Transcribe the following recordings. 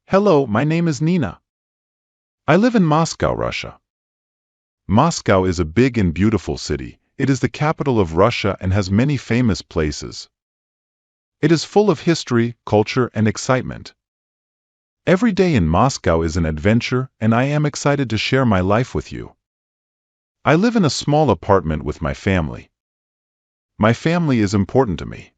Hello, my name is Nina. I live in Moscow, Russia. Moscow is a big and beautiful city. It is the capital of Russia and has many famous places. It is full of history, culture, and excitement. Every day in Moscow is an adventure, and I am excited to share my life with you. I live in a small apartment with my family. My family is important to me.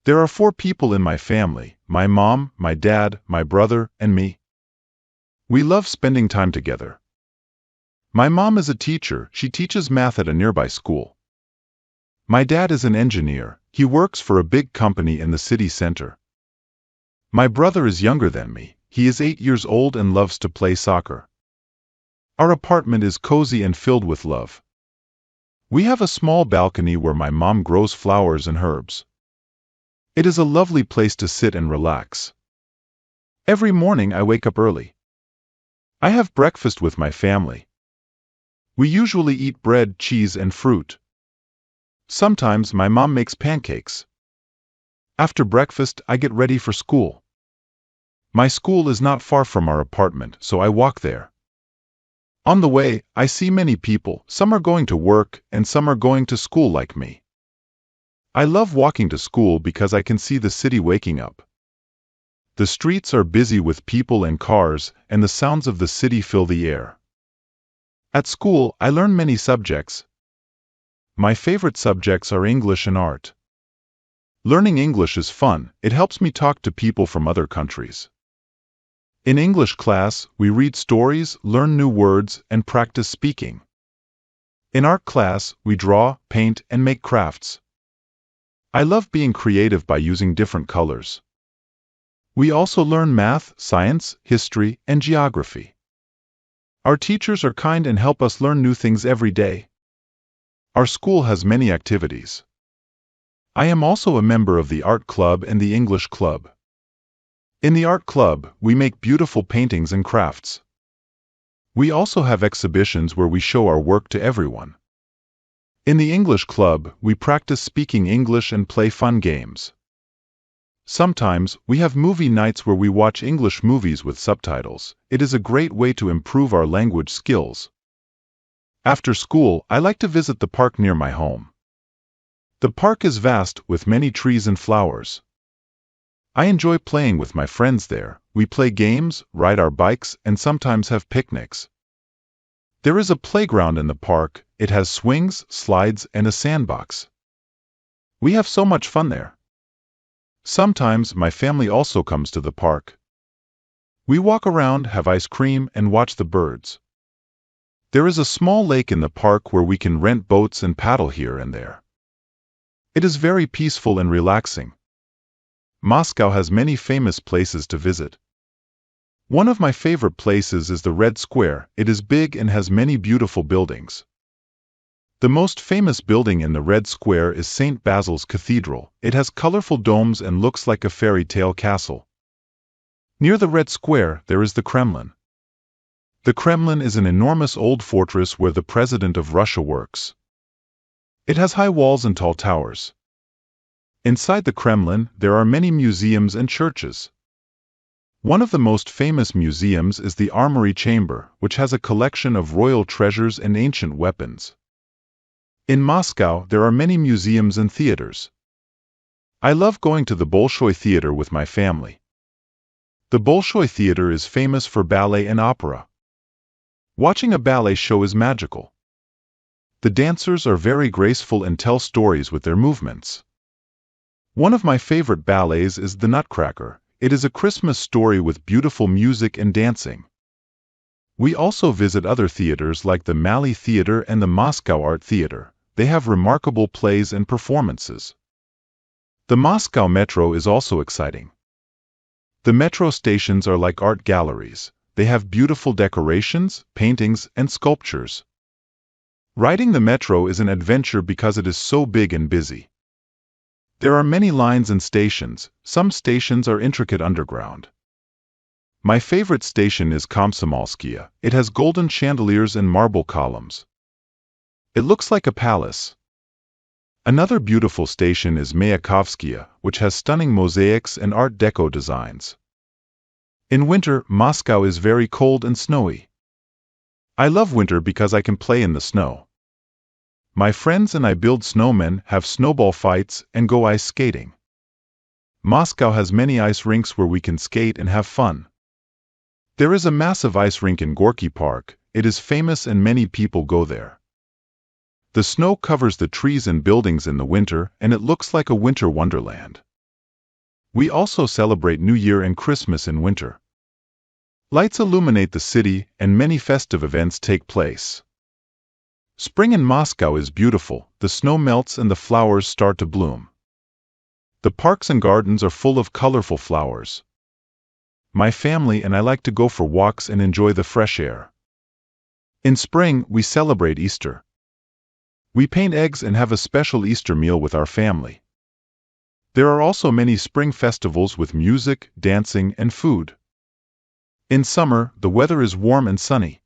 There are 4 people in my family: my mom, my dad, my brother, and me. We love spending time together. My mom is a teacher. She teaches math at a nearby school. My dad is an engineer. He works for a big company in the city center. My brother is younger than me. He is 8 years old and loves to play soccer. Our apartment is cozy and filled with love. We have a small balcony where my mom grows flowers and herbs. It is a lovely place to sit and relax. Every morning I wake up early. I have breakfast with my family. We usually eat bread, cheese, and fruit. Sometimes my mom makes pancakes. After breakfast, I get ready for school. My school is not far from our apartment, so I walk there. On the way, I see many people. Some are going to work, and some are going to school like me. I love walking to school because I can see the city waking up. The streets are busy with people and cars, and the sounds of the city fill the air. At school, I learn many subjects. My favorite subjects are English and art. Learning English is fun. It helps me talk to people from other countries. In English class, we read stories, learn new words, and practice speaking. In art class, we draw, paint, and make crafts. I love being creative by using different colors. We also learn math, science, history, and geography. Our teachers are kind and help us learn new things every day. Our school has many activities. I am also a member of the art club and the English club. In the art club, we make beautiful paintings and crafts. We also have exhibitions where we show our work to everyone. In the English club, we practice speaking English and play fun games. Sometimes, we have movie nights where we watch English movies with subtitles. It is a great way to improve our language skills. After school, I like to visit the park near my home. The park is vast, with many trees and flowers. I enjoy playing with my friends there. We play games, ride our bikes, and sometimes have picnics. There is a playground in the park. It has swings, slides, and a sandbox. We have so much fun there. Sometimes my family also comes to the park. We walk around, have ice cream, and watch the birds. There is a small lake in the park where we can rent boats and paddle here and there. It is very peaceful and relaxing. Moscow has many famous places to visit. One of my favorite places is the Red Square. It is big and has many beautiful buildings. The most famous building in the Red Square is St. Basil's Cathedral. It has colorful domes and looks like a fairy tale castle. Near the Red Square, there is the Kremlin. The Kremlin is an enormous old fortress where the President of Russia works. It has high walls and tall towers. Inside the Kremlin, there are many museums and churches. One of the most famous museums is the Armory Chamber, which has a collection of royal treasures and ancient weapons. In Moscow, there are many museums and theaters. I love going to the Bolshoi Theater with my family. The Bolshoi Theater is famous for ballet and opera. Watching a ballet show is magical. The dancers are very graceful and tell stories with their movements. One of my favorite ballets is The Nutcracker. It is a Christmas story with beautiful music and dancing. We also visit other theaters like the Mali Theater and the Moscow Art Theater. They have remarkable plays and performances. The Moscow Metro is also exciting. The metro stations are like art galleries. They have beautiful decorations, paintings, and sculptures. Riding the metro is an adventure because it is so big and busy. There are many lines and stations. Some stations are intricate underground. My favorite station is Komsomolskaya. It has golden chandeliers and marble columns. It looks like a palace. Another beautiful station is Mayakovskaya, which has stunning mosaics and Art Deco designs. In winter, Moscow is very cold and snowy. I love winter because I can play in the snow. My friends and I build snowmen, have snowball fights, and go ice skating. Moscow has many ice rinks where we can skate and have fun. There is a massive ice rink in Gorky Park. It is famous and many people go there. The snow covers the trees and buildings in the winter, and it looks like a winter wonderland. We also celebrate New Year and Christmas in winter. Lights illuminate the city, and many festive events take place. Spring in Moscow is beautiful. The snow melts and the flowers start to bloom. The parks and gardens are full of colorful flowers. My family and I like to go for walks and enjoy the fresh air. In spring, we celebrate Easter. We paint eggs and have a special Easter meal with our family. There are also many spring festivals with music, dancing, and food. In summer, the weather is warm and sunny.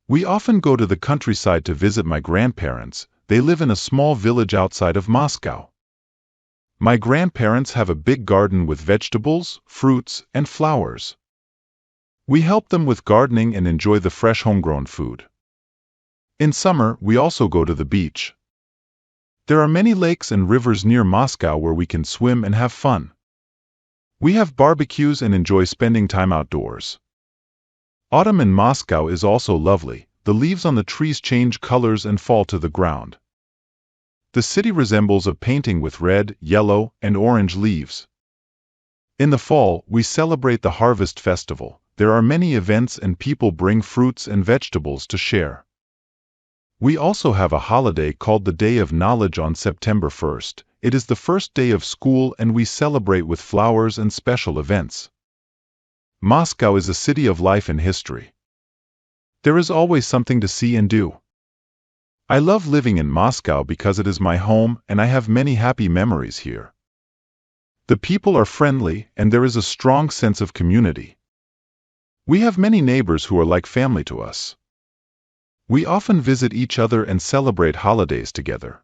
We often go to the countryside to visit my grandparents. They live in a small village outside of Moscow. My grandparents have a big garden with vegetables, fruits, and flowers. We help them with gardening and enjoy the fresh homegrown food. In summer, we also go to the beach. There are many lakes and rivers near Moscow where we can swim and have fun. We have barbecues and enjoy spending time outdoors. Autumn in Moscow is also lovely. The leaves on the trees change colors and fall to the ground. The city resembles a painting with red, yellow, and orange leaves. In the fall, we celebrate the Harvest Festival. There are many events and people bring fruits and vegetables to share. We also have a holiday called the Day of Knowledge on September 1st. It is the first day of school and we celebrate with flowers and special events. Moscow is a city of life and history. There is always something to see and do. I love living in Moscow because it is my home and I have many happy memories here. The people are friendly and there is a strong sense of community. We have many neighbors who are like family to us. We often visit each other and celebrate holidays together.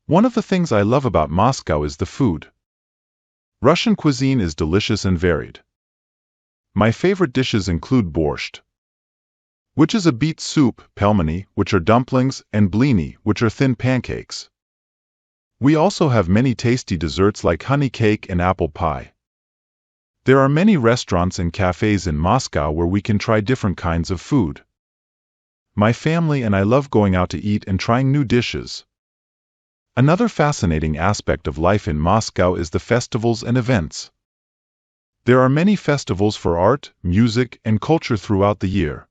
One of the things I love about Moscow is the food. Russian cuisine is delicious and varied. My favorite dishes include borscht, which is a beet soup, pelmeni, which are dumplings, and blini, which are thin pancakes. We also have many tasty desserts like honey cake and apple pie. There are many restaurants and cafes in Moscow where we can try different kinds of food. My family and I love going out to eat and trying new dishes. Another fascinating aspect of life in Moscow is the festivals and events. There are many festivals for art, music, and culture throughout the year.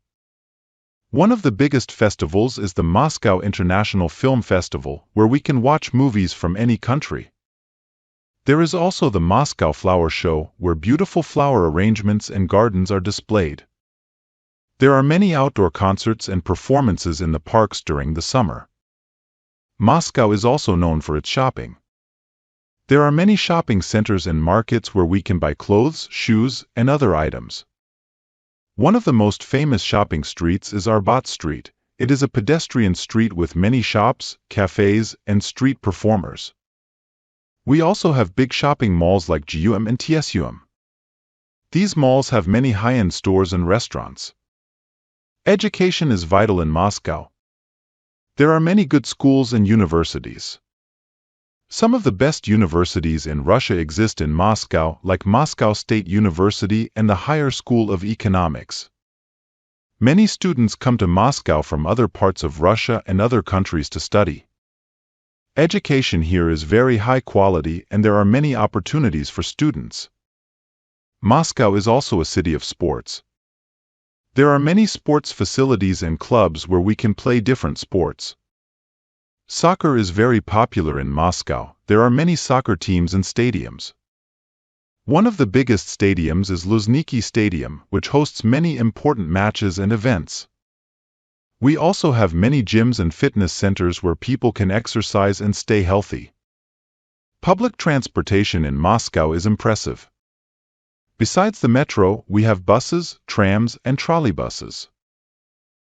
One of the biggest festivals is the Moscow International Film Festival, where we can watch movies from any country. There is also the Moscow Flower Show, where beautiful flower arrangements and gardens are displayed. There are many outdoor concerts and performances in the parks during the summer. Moscow is also known for its shopping. There are many shopping centers and markets where we can buy clothes, shoes, and other items. One of the most famous shopping streets is Arbat Street. It is a pedestrian street with many shops, cafes, and street performers. We also have big shopping malls like GUM and TSUM. These malls have many high-end stores and restaurants. Education is vital in Moscow. There are many good schools and universities. Some of the best universities in Russia exist in Moscow, like Moscow State University and the Higher School of Economics. Many students come to Moscow from other parts of Russia and other countries to study. Education here is very high quality and there are many opportunities for students. Moscow is also a city of sports. There are many sports facilities and clubs where we can play different sports. Soccer is very popular in Moscow. There are many soccer teams and stadiums. One of the biggest stadiums is Luzhniki Stadium, which hosts many important matches and events. We also have many gyms and fitness centers where people can exercise and stay healthy. Public transportation in Moscow is impressive. Besides the metro, we have buses, trams, and trolleybuses.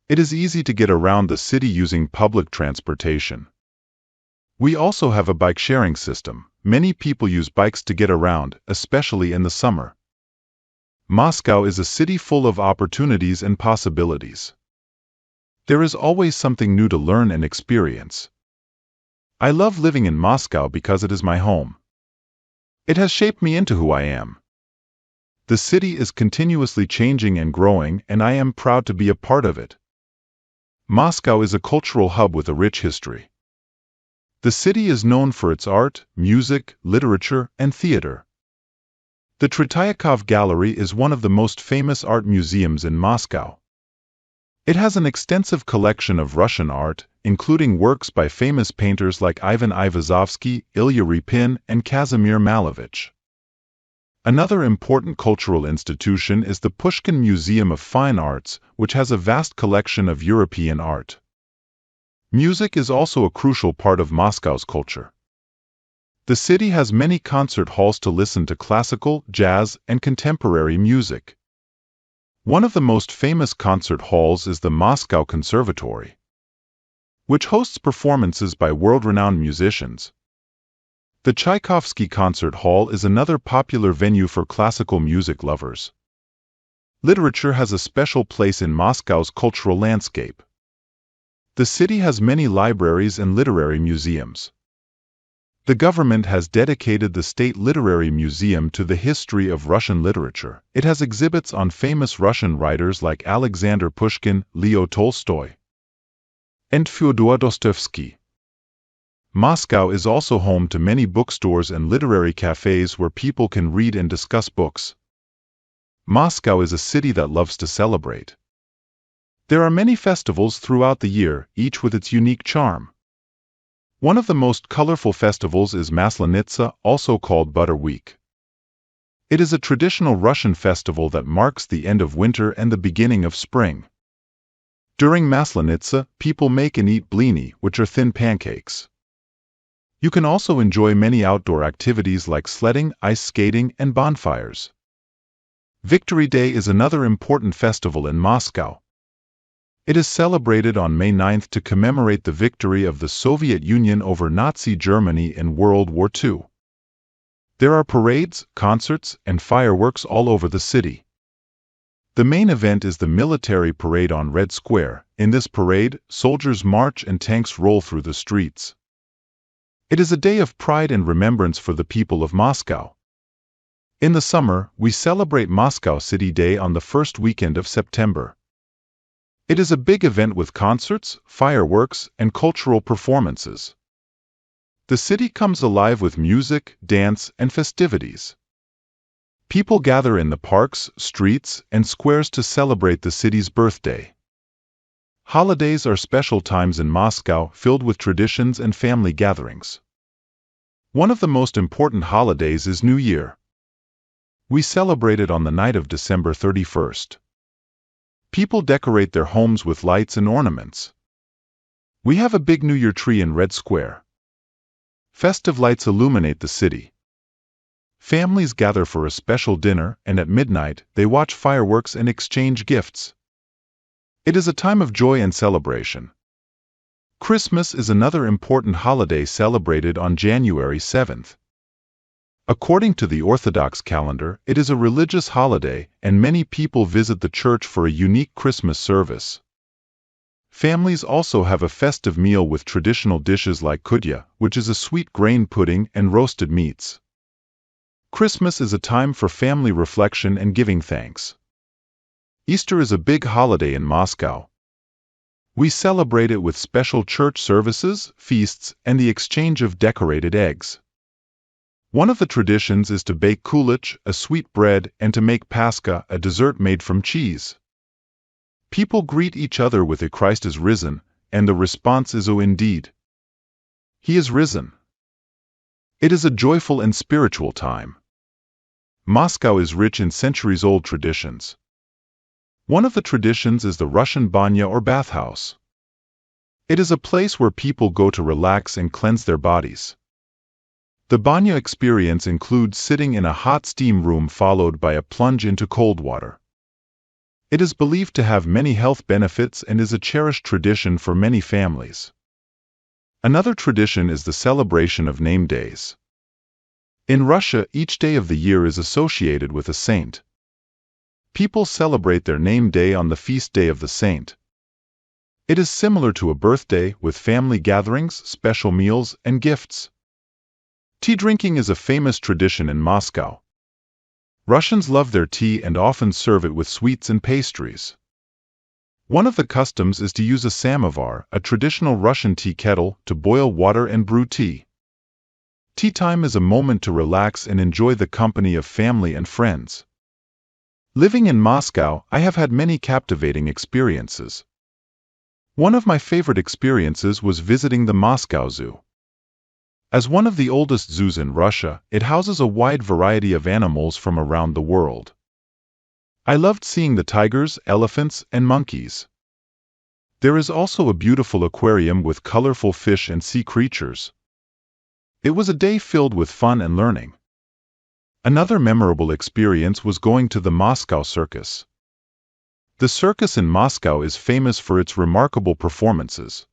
It is easy to get around the city using public transportation. We also have a bike-sharing system. Many people use bikes to get around, especially in the summer. Moscow is a city full of opportunities and possibilities. There is always something new to learn and experience. I love living in Moscow because it is my home. It has shaped me into who I am. The city is continuously changing and growing, and I am proud to be a part of it. Moscow is a cultural hub with a rich history. The city is known for its art, music, literature, and theater. The Tretiakov Gallery is one of the most famous art museums in Moscow. It has an extensive collection of Russian art, including works by famous painters like Ivan Ivazovsky, Ilya Repin, and Kazimir Malevich. Another important cultural institution is the Pushkin Museum of Fine Arts, which has a vast collection of European art. Music is also a crucial part of Moscow's culture. The city has many concert halls to listen to classical, jazz, and contemporary music. One of the most famous concert halls is the Moscow Conservatory, which hosts performances by world-renowned musicians. The Tchaikovsky Concert Hall is another popular venue for classical music lovers. Literature has a special place in Moscow's cultural landscape. The city has many libraries and literary museums. The government has dedicated the State Literary Museum to the history of Russian literature. It has exhibits on famous Russian writers like Alexander Pushkin, Leo Tolstoy, and Fyodor Dostoevsky. Moscow is also home to many bookstores and literary cafes where people can read and discuss books. Moscow is a city that loves to celebrate. There are many festivals throughout the year, each with its unique charm. One of the most colorful festivals is Maslenitsa, also called Butter Week. It is a traditional Russian festival that marks the end of winter and the beginning of spring. During Maslenitsa, people make and eat blini, which are thin pancakes. You can also enjoy many outdoor activities like sledding, ice skating, and bonfires. Victory Day is another important festival in Moscow. It is celebrated on May 9th to commemorate the victory of the Soviet Union over Nazi Germany in World War II. There are parades, concerts, and fireworks all over the city. The main event is the military parade on Red Square. In this parade, soldiers march and tanks roll through the streets. It is a day of pride and remembrance for the people of Moscow. In the summer, we celebrate Moscow City Day on the first weekend of September. It is a big event with concerts, fireworks, and cultural performances. The city comes alive with music, dance, and festivities. People gather in the parks, streets, and squares to celebrate the city's birthday. Holidays are special times in Moscow filled with traditions and family gatherings. One of the most important holidays is New Year. We celebrate it on the night of December 31st. People decorate their homes with lights and ornaments. We have a big New Year tree in Red Square. Festive lights illuminate the city. Families gather for a special dinner, and at midnight, they watch fireworks and exchange gifts. It is a time of joy and celebration. Christmas is another important holiday celebrated on January 7th. According to the Orthodox calendar, it is a religious holiday, and many people visit the church for a unique Christmas service. Families also have a festive meal with traditional dishes like kudya, which is a sweet grain pudding, and roasted meats. Christmas is a time for family reflection and giving thanks. Easter is a big holiday in Moscow. We celebrate it with special church services, feasts, and the exchange of decorated eggs. One of the traditions is to bake kulych, a sweet bread, and to make paska, a dessert made from cheese. People greet each other with Christ is risen, and the response is "Oh, indeed. He is risen." It is a joyful and spiritual time. Moscow is rich in centuries-old traditions. One of the traditions is the Russian banya or bathhouse. It is a place where people go to relax and cleanse their bodies. The banya experience includes sitting in a hot steam room followed by a plunge into cold water. It is believed to have many health benefits and is a cherished tradition for many families. Another tradition is the celebration of name days. In Russia, each day of the year is associated with a saint. People celebrate their name day on the feast day of the saint. It is similar to a birthday, with family gatherings, special meals, and gifts. Tea drinking is a famous tradition in Moscow. Russians love their tea and often serve it with sweets and pastries. One of the customs is to use a samovar, a traditional Russian tea kettle, to boil water and brew tea. Tea time is a moment to relax and enjoy the company of family and friends. Living in Moscow, I have had many captivating experiences. One of my favorite experiences was visiting the Moscow Zoo. As one of the oldest zoos in Russia, it houses a wide variety of animals from around the world. I loved seeing the tigers, elephants, and monkeys. There is also a beautiful aquarium with colorful fish and sea creatures. It was a day filled with fun and learning. Another memorable experience was going to the Moscow Circus. The circus in Moscow is famous for its remarkable performances.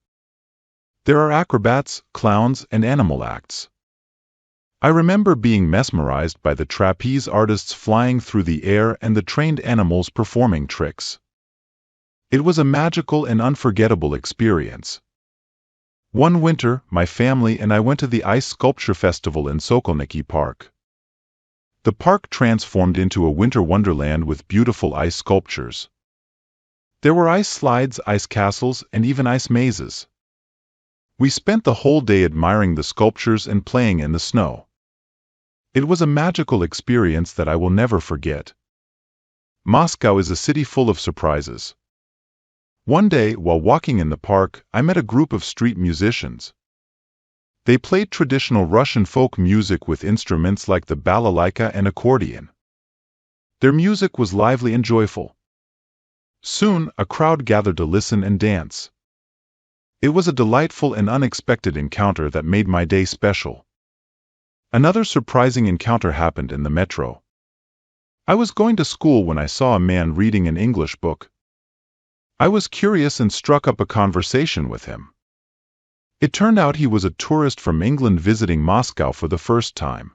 There are acrobats, clowns, and animal acts. I remember being mesmerized by the trapeze artists flying through the air and the trained animals performing tricks. It was a magical and unforgettable experience. One winter, my family and I went to the Ice Sculpture Festival in Sokolniki Park. The park transformed into a winter wonderland with beautiful ice sculptures. There were ice slides, ice castles, and even ice mazes. We spent the whole day admiring the sculptures and playing in the snow. It was a magical experience that I will never forget. Moscow is a city full of surprises. One day, while walking in the park, I met a group of street musicians. They played traditional Russian folk music with instruments like the balalaika and accordion. Their music was lively and joyful. Soon, a crowd gathered to listen and dance. It was a delightful and unexpected encounter that made my day special. Another surprising encounter happened in the metro. I was going to school when I saw a man reading an English book. I was curious and struck up a conversation with him. It turned out he was a tourist from England visiting Moscow for the first time.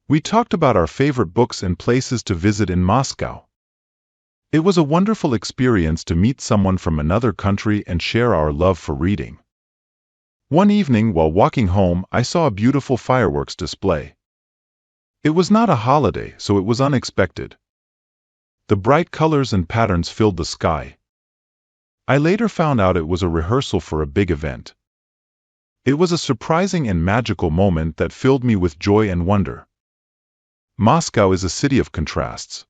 We talked about our favorite books and places to visit in Moscow. It was a wonderful experience to meet someone from another country and share our love for reading. One evening, while walking home, I saw a beautiful fireworks display. It was not a holiday, so it was unexpected. The bright colors and patterns filled the sky. I later found out it was a rehearsal for a big event. It was a surprising and magical moment that filled me with joy and wonder. Moscow is a city of contrasts.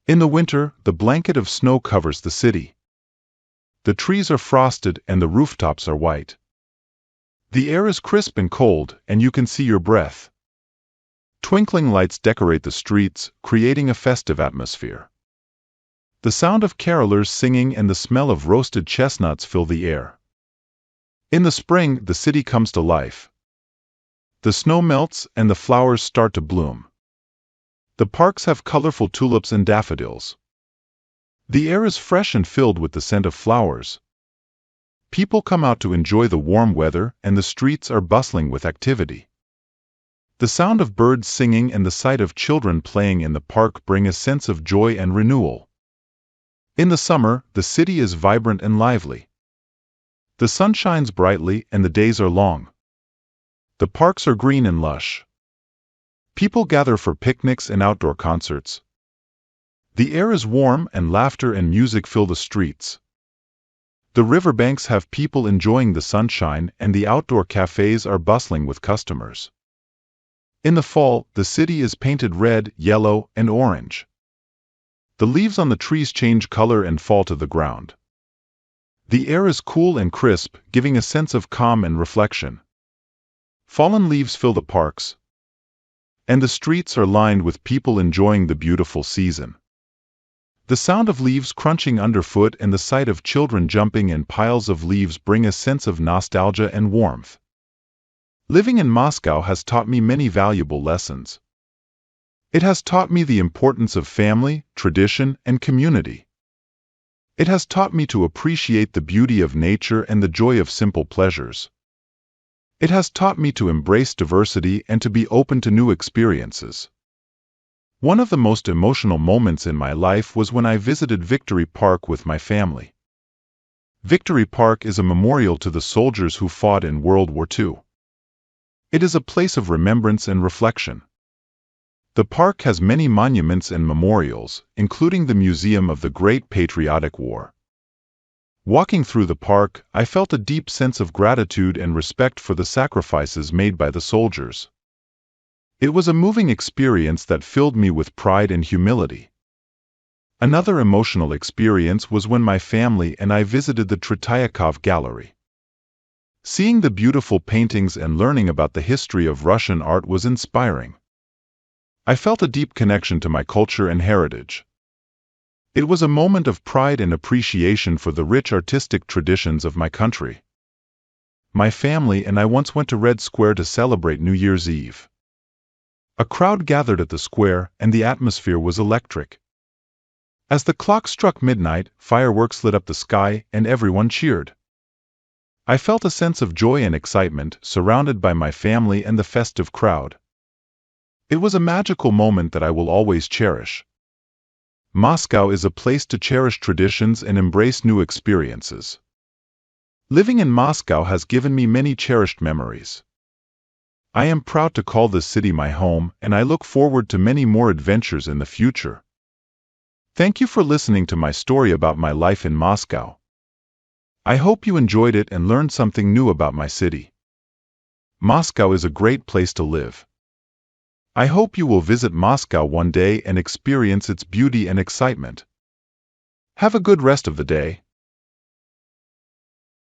In the winter, the blanket of snow covers the city. The trees are frosted and the rooftops are white. The air is crisp and cold, and you can see your breath. Twinkling lights decorate the streets, creating a festive atmosphere. The sound of carolers singing and the smell of roasted chestnuts fill the air. In the spring, the city comes to life. The snow melts and the flowers start to bloom. The parks have colorful tulips and daffodils. The air is fresh and filled with the scent of flowers. People come out to enjoy the warm weather, and the streets are bustling with activity. The sound of birds singing and the sight of children playing in the park bring a sense of joy and renewal. In the summer, the city is vibrant and lively. The sun shines brightly and the days are long. The parks are green and lush. People gather for picnics and outdoor concerts. The air is warm and laughter and music fill the streets. The riverbanks have people enjoying the sunshine and the outdoor cafes are bustling with customers. In the fall, the city is painted red, yellow, and orange. The leaves on the trees change color and fall to the ground. The air is cool and crisp, giving a sense of calm and reflection. Fallen leaves fill the parks, and the streets are lined with people enjoying the beautiful season. The sound of leaves crunching underfoot and the sight of children jumping in piles of leaves bring a sense of nostalgia and warmth. Living in Moscow has taught me many valuable lessons. It has taught me the importance of family, tradition, and community. It has taught me to appreciate the beauty of nature and the joy of simple pleasures. It has taught me to embrace diversity and to be open to new experiences. One of the most emotional moments in my life was when I visited Victory Park with my family. Victory Park is a memorial to the soldiers who fought in World War II. It is a place of remembrance and reflection. The park has many monuments and memorials, including the Museum of the Great Patriotic War. Walking through the park, I felt a deep sense of gratitude and respect for the sacrifices made by the soldiers. It was a moving experience that filled me with pride and humility. Another emotional experience was when my family and I visited the Tretiakov Gallery. Seeing the beautiful paintings and learning about the history of Russian art was inspiring. I felt a deep connection to my culture and heritage. It was a moment of pride and appreciation for the rich artistic traditions of my country. My family and I once went to Red Square to celebrate New Year's Eve. A crowd gathered at the square, and the atmosphere was electric. As the clock struck midnight, fireworks lit up the sky, and everyone cheered. I felt a sense of joy and excitement, surrounded by my family and the festive crowd. It was a magical moment that I will always cherish. Moscow is a place to cherish traditions and embrace new experiences. Living in Moscow has given me many cherished memories. I am proud to call this city my home, and I look forward to many more adventures in the future. Thank you for listening to my story about my life in Moscow. I hope you enjoyed it and learned something new about my city. Moscow is a great place to live. I hope you will visit Moscow one day and experience its beauty and excitement. Have a good rest of the day.